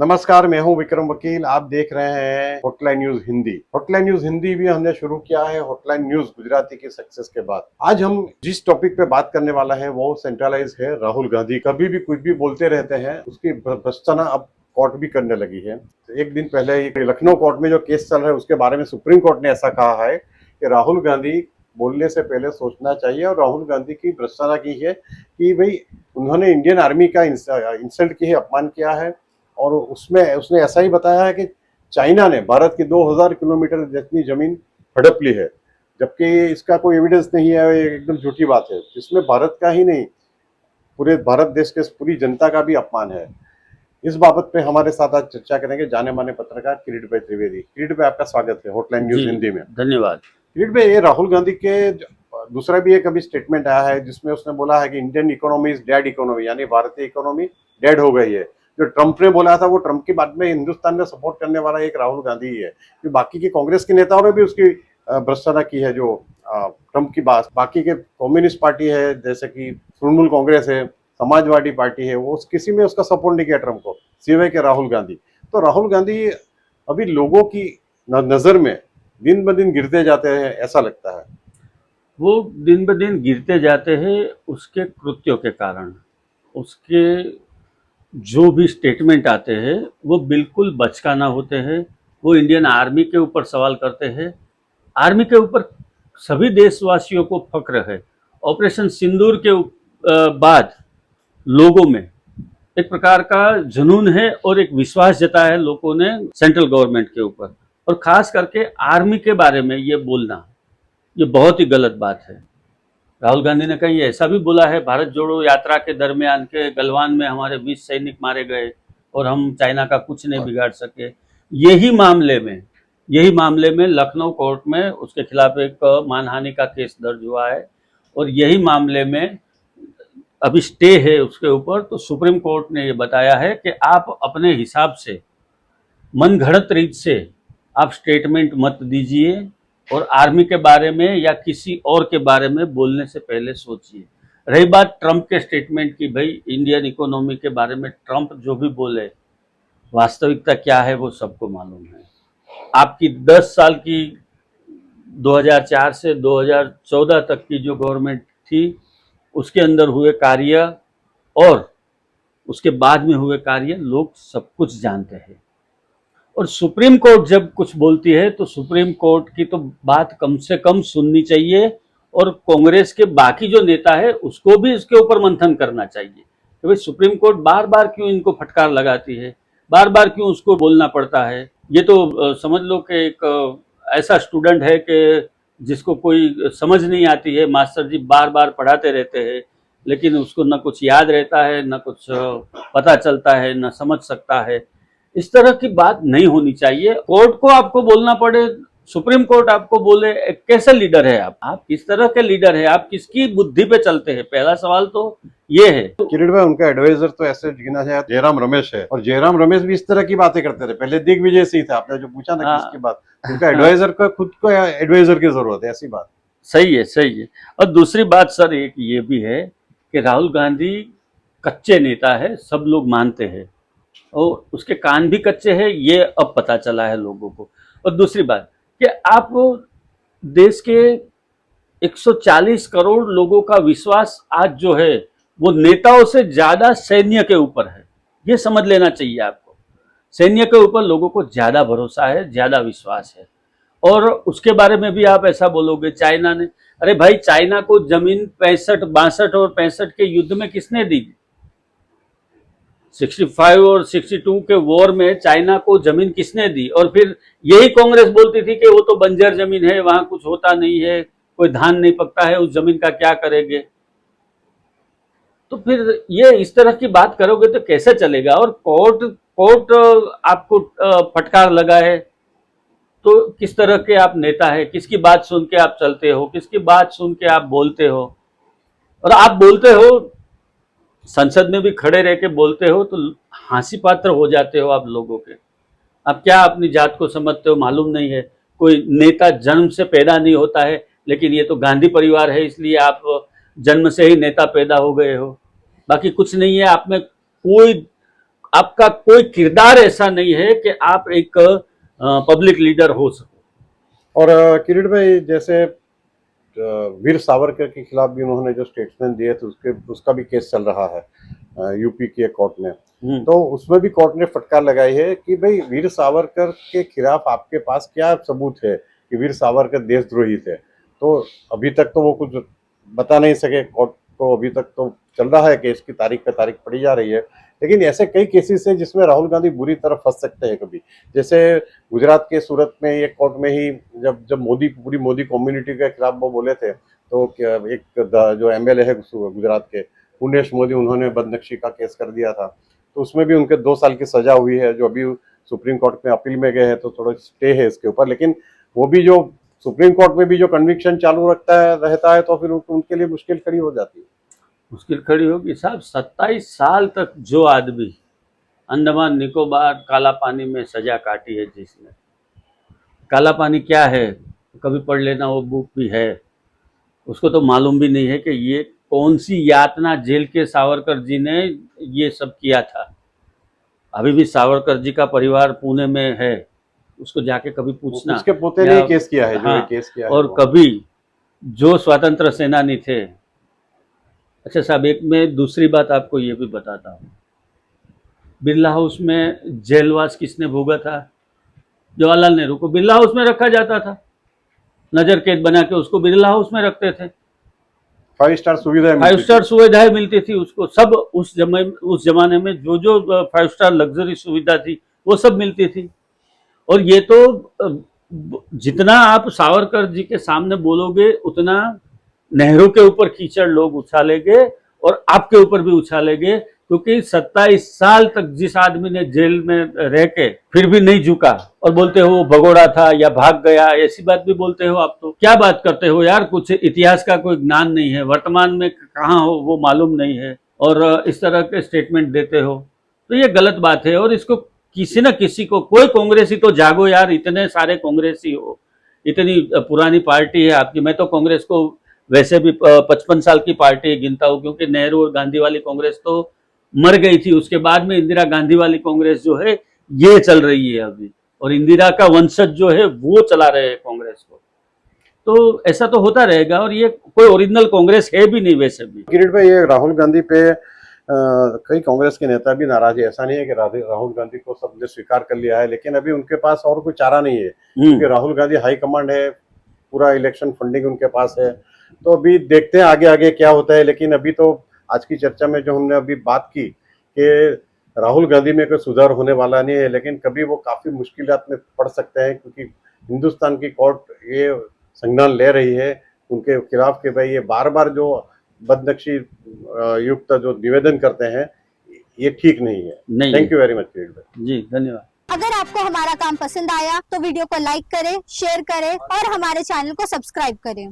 नमस्कार, मैं हूं विक्रम वकील। आप देख रहे हैं hotline news Hindi. Hotline news Hindi भी हमने शुरू किया है हॉटलाइन न्यूज गुजराती की सक्सेस के बाद। आज हम जिस टॉपिक पे बात करने वाला है वो सेंट्रलाइज है राहुल गांधी। कभी भी कुछ भी बोलते रहते हैं, उसकी भर्त्सना अब कोर्ट भी करने लगी है। एक दिन पहले लखनऊ कोर्ट में जो केस चल रहा है उसके बारे में सुप्रीम कोर्ट ने ऐसा कहा है कि राहुल गांधी बोलने से पहले सोचना चाहिए, और राहुल गांधी की भर्त्सना की है कि भाई उन्होंने इंडियन आर्मी का इंसल्ट की है, अपमान किया है। और उसमें उसने ऐसा ही बताया है कि चाइना ने भारत की 2000 किलोमीटर जितनी जमीन हड़प ली है, जबकि इसका कोई एविडेंस नहीं है। ये एकदम झूठी बात है। इसमें भारत का ही नहीं, पूरे भारत देश के पूरी जनता का भी अपमान है। इस बाबत पे हमारे साथ आज चर्चा करेंगे जाने माने पत्रकार किरीट भाई त्रिवेदी। किरीट भाई, आपका स्वागत है हॉटलाइन न्यूज हिंदी में। धन्यवाद। किरीट भाई, ये राहुल गांधी के दूसरा भी एक अभी स्टेटमेंट आया है जिसमें उसने बोला है कि Indian economy is dead economy, यानी भारतीय इकोनॉमी डेड हो गई है। जो ट्रंप ने बोला था वो ट्रंप की बात में हिंदुस्तान में सपोर्ट करने वाला एक राहुल गांधी ही है। जो बाकी के कांग्रेस के नेताओं ने भी उसकी भर्त्सना की है, जो ट्रंप की बात। बाकी के कम्युनिस्ट पार्टी है, जैसे कि तृणमूल कांग्रेस है, समाजवादी पार्टी है, वो किसी में उसका सपोर्ट नहीं किया ट्रंप को, सिवाय के राहुल गांधी। तो राहुल गांधी अभी लोगों की नजर में दिन ब दिन गिरते जाते हैं, ऐसा लगता है। वो दिन ब दिन गिरते जाते हैं उसके कृत्यों के कारण। उसके जो भी स्टेटमेंट आते हैं वो बिल्कुल बचकाना होते हैं। वो इंडियन आर्मी के ऊपर सवाल करते हैं। आर्मी के ऊपर सभी देशवासियों को फक्र है। ऑपरेशन सिंदूर के बाद लोगों में एक प्रकार का जुनून है और एक विश्वास जताया है लोगों ने सेंट्रल गवर्नमेंट के ऊपर, और खास करके आर्मी के बारे में ये बोलना ये बहुत ही गलत बात है। राहुल गांधी ने कहीं ऐसा भी बोला है, भारत जोड़ो यात्रा के दरमियान के गलवान में हमारे 20 सैनिक मारे गए और हम चाइना का कुछ नहीं बिगाड़ सके। यही मामले में लखनऊ कोर्ट में उसके खिलाफ एक मानहानि का केस दर्ज हुआ है, और यही मामले में अभी स्टे है उसके ऊपर। तो सुप्रीम कोर्ट ने ये बताया है कि आप अपने हिसाब से मन घड़त रीत से आप स्टेटमेंट मत दीजिए, और आर्मी के बारे में या किसी और के बारे में बोलने से पहले सोचिए। रही बात ट्रंप के स्टेटमेंट की, भाई इंडियन इकोनॉमी के बारे में ट्रंप जो भी बोले, वास्तविकता क्या है वो सबको मालूम है। आपकी 10 साल की 2004 से 2014 तक की जो गवर्नमेंट थी उसके अंदर हुए कार्य और उसके बाद में हुए कार्य लोग सब कुछ जानते हैं। और सुप्रीम कोर्ट जब कुछ बोलती है तो सुप्रीम कोर्ट की तो बात कम से कम सुननी चाहिए, और कांग्रेस के बाकी जो नेता है उसको भी इसके ऊपर मंथन करना चाहिए कि भाई सुप्रीम कोर्ट बार बार क्यों इनको फटकार लगाती है, बार बार क्यों उसको बोलना पड़ता है। ये तो समझ लो कि एक ऐसा स्टूडेंट है कि जिसको कोई समझ नहीं आती है, मास्टर जी बार बार पढ़ाते रहते हैं लेकिन उसको न कुछ याद रहता है, न कुछ पता चलता है, न समझ सकता है। इस तरह की बात नहीं होनी चाहिए। कोर्ट को आपको बोलना पड़े, सुप्रीम कोर्ट आपको बोले, कैसे लीडर है आप किस तरह के लीडर है, आप किसकी बुद्धि पे चलते हैं? पहला सवाल तो ये है। किरीट भाई, उनका एडवाइजर तो ऐसे गिना जाए जयराम रमेश है, और जयराम रमेश भी इस तरह की बातें करते थे। पहले दिग्विजय सिंह था, आपने जो पूछा ना किसकी बात, उनका एडवाइजर का खुद को एडवाइजर की जरूरत है, ऐसी बात। सही है। और दूसरी बात सर एक ये भी है कि राहुल गांधी कच्चे नेता है, सब लोग मानते हैं, और उसके कान भी कच्चे हैं, ये अब पता चला है लोगों को। और दूसरी बात कि आप देश के 140 करोड़ लोगों का विश्वास आज जो है वो नेताओं से ज्यादा सैन्य के ऊपर है। ये समझ लेना चाहिए आपको। सैन्य के ऊपर लोगों को ज्यादा भरोसा है, ज्यादा विश्वास है। और उसके बारे में भी आप ऐसा बोलोगे चाइना ने, अरे भाई चाइना को जमीन 65, 62 और 65 के युद्ध में किसने दी? 65 और 62 के वॉर में चाइना को जमीन किसने दी? और फिर यही कांग्रेस बोलती थी कि वो तो बंजर जमीन है, वहां कुछ होता नहीं है, कोई धान नहीं पकता है, उस जमीन का क्या करेंगे? तो फिर ये इस तरह की बात करोगे तो कैसे चलेगा? और कोर्ट आपको फटकार लगा है तो किस तरह के आप नेता है? किसकी बात सुन के आप चलते हो, किसकी बात सुन के आप बोलते हो? और आप बोलते हो, संसद में भी खड़े रह के बोलते हो तो हांसी पात्र हो जाते हो आप लोगों के। आप क्या अपनी जात को समझते हो मालूम नहीं है। कोई नेता जन्म से पैदा नहीं होता है, लेकिन ये तो गांधी परिवार है इसलिए आप जन्म से ही नेता पैदा हो गए हो। बाकी कुछ नहीं है आप में, कोई आपका कोई किरदार ऐसा नहीं है कि आप एक पब्लिक लीडर हो सको। और किरीट भाई, जैसे वीर सावरकर के खिलाफ भी उन्होंने जो स्टेटमेंट दिए थे उसका भी केस चल रहा है यूपी के कोर्ट में। तो उसमें भी कोर्ट ने फटकार लगाई है कि भाई वीर सावरकर के खिलाफ आपके पास क्या सबूत है कि वीर सावरकर देशद्रोही थे। तो अभी तक तो वो कुछ बता नहीं सके कोर्ट को, अभी तक तो चल रहा है केस की तारीख पे तारीख पड़ी जा रही है। लेकिन ऐसे कई केसेस हैं जिसमें राहुल गांधी बुरी तरह फंस सकते हैं कभी। जैसे गुजरात के सूरत में एक कोर्ट में ही जब मोदी पूरी मोदी कम्युनिटी के खिलाफ वो बोले थे, तो एक जो एमएलए है गुजरात के पुण्यश मोदी, उन्होंने बदनक्षी का केस कर दिया था। तो उसमें भी उनके 2 साल की सजा हुई है, जो अभी सुप्रीम कोर्ट में अपील में गए हैं, तो थोड़ा स्टे है इसके ऊपर। लेकिन वो भी जो सुप्रीम कोर्ट में भी जो कन्विक्शन चालू रहता है तो फिर उनके लिए मुश्किल खड़ी हो जाती है। मुश्किल खड़ी होगी साहब। 27 साल तक जो आदमी अंडमान निकोबार काला पानी में सजा काटी है, जिसने काला पानी क्या है कभी पढ़ लेना, वो बुक भी है, उसको तो मालूम भी नहीं है कि ये कौन सी यातना जेल के सावरकर जी ने ये सब किया था। अभी भी सावरकर जी का परिवार पुणे में है, उसको जाके कभी पूछना। उसके पोते ने केस किया है, जो केस किया है। और कभी जो स्वतंत्र सेनानी थे। अच्छा साहब, एक मैं दूसरी बात आपको ये भी बताता हूँ, बिरला हाउस में जेलवास किसने भोगा था? जवाहरलाल नेहरू को बिरला हाउस में रखा जाता था, नजर कैद बना के उसको बिरला हाउस में रखते थे। 5 स्टार सुविधाएं मिलती थी उसको, सब उस जमाने में जो 5 स्टार लग्जरी सुविधा थी वो सब मिलती थी। और ये तो जितना आप सावरकर जी के सामने बोलोगे उतना नेहरू के ऊपर कीचड़ लोग उछालेंगे और आपके ऊपर भी उछालेंगे, क्योंकि 27 साल तक जिस आदमी ने जेल में रह के फिर भी नहीं झुका और बोलते हो वो भगोड़ा था या भाग गया, ऐसी बात भी बोलते हो आप। तो क्या बात करते हो यार, कुछ इतिहास का कोई ज्ञान नहीं है, वर्तमान में कहाँ हो वो मालूम नहीं है, और इस तरह के स्टेटमेंट देते हो, तो ये गलत बात है। और इसको किसी न किसी को, कोई कांग्रेसी तो जागो यार, इतने सारे कांग्रेसी हो, इतनी पुरानी पार्टी है आपकी। मैं तो कांग्रेस को वैसे भी 55 साल की पार्टी गिनता हूँ, क्योंकि नेहरू और गांधी वाली कांग्रेस तो मर गई थी, उसके बाद में इंदिरा गांधी वाली कांग्रेस जो है ये चल रही है अभी, और इंदिरा का वंशज जो है वो चला रहे हैं कांग्रेस को। तो ऐसा तो होता रहेगा, और ये कोई ओरिजिनल कांग्रेस है भी नहीं वैसे भी। किरीट भाई, ये राहुल गांधी पे कई कांग्रेस के नेता भी नाराज है। ऐसा नहीं है कि राहुल गांधी को सबने स्वीकार कर लिया है, लेकिन अभी उनके पास और कोई चारा नहीं है, क्योंकि राहुल गांधी हाई कमांड है, पूरा इलेक्शन फंडिंग उनके पास है। तो अभी देखते हैं आगे आगे क्या होता है। लेकिन अभी तो आज की चर्चा में जो हमने अभी बात की कि राहुल गांधी में कोई सुधार होने वाला नहीं है, लेकिन कभी वो काफी मुश्किलात में पड़ सकते हैं, क्योंकि हिंदुस्तान की कोर्ट ये संज्ञान ले रही है उनके खिलाफ कि भाई ये बार बार जो बदनक्षी युक्त जो निवेदन करते हैं ये ठीक नहीं है। थैंक यू वेरी मच जी, धन्यवाद। अगर आपको हमारा काम पसंद आया तो वीडियो को लाइक करें, शेयर करें और हमारे चैनल को सब्सक्राइब करें।